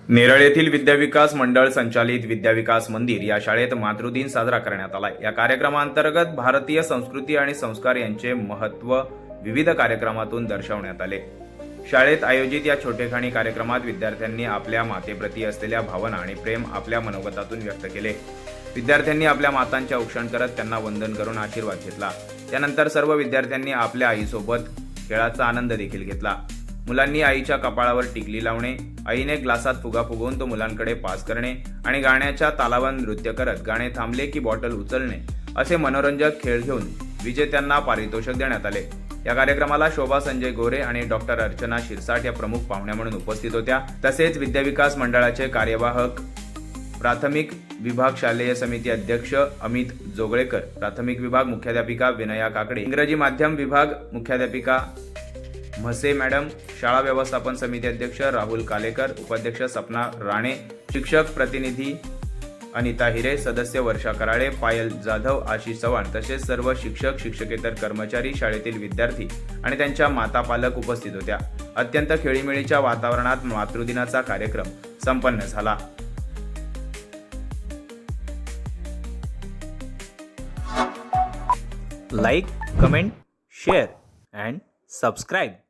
नेरळ येथील विद्याविकास मंडळ संचालित विद्याविकास मंदिर या शाळेत मातृदिन साजरा करण्यात आला। या कार्यक्रमांतर्गत भारतीय संस्कृती आणि संस्कार यांचे महत्त्व विविध कार्यक्रमातून दर्शवण्यात आले। शाळेत आयोजित या छोटेखानी कार्यक्रमात विद्यार्थ्यांनी आपल्या मातेप्रती असलेल्या भावना आणि प्रेम आपल्या मनोगतातून व्यक्त केले। विद्यार्थ्यांनी आपल्या मातांचे औक्षण करत त्यांना वंदन करून आशीर्वाद घेतला। त्यानंतर सर्व विद्यार्थ्यांनी आपल्या आईसोबत खेळाचा आनंद देखील घेतला। मुलांनी आईच्या कपाळावर टिकली लावणे, आईने ग्लासात फुगा फुगवून तो मुलांकडे पास करणे आणि गाण्याच्या तालावर नृत्य करत गाणे थांबले की बॉटल उचलणे असे मनोरंजक खेळ घेऊन विजेत्यांना पारितोषिक देण्यात आले। या कार्यक्रमाला शोभा संजय गोरे आणि डॉक्टर अर्चना शिरसाट या प्रमुख पाहुण्या म्हणून उपस्थित होत्या। तसेच विद्याविकास मंडळाचे कार्यवाहक प्राथमिक विभाग शालेय समिती अध्यक्ष अमित जोगळेकर, प्राथमिक विभाग मुख्याध्यापिका विनया काकडे, इंग्रजी माध्यम विभाग मुख्याध्यापिका म्हसे मॅडम, शाळा व्यवस्थापन समिती अध्यक्ष राहुल कालेकर, उपाध्यक्ष सपना राणे, शिक्षक प्रतिनिधी अनिता हिरे, सदस्य वर्षा कराळे, पायल जाधव, आशिष चव्हाण तसेच सर्व शिक्षक, शिक्षकेतर कर्मचारी, शाळेतील विद्यार्थी आणि त्यांच्या माता पालक उपस्थित होत्या। अत्यंत खेळीमेळीच्या वातावरणात मातृदिनाचा कार्यक्रम संपन्न झाला। Like, comment, share and subscribe.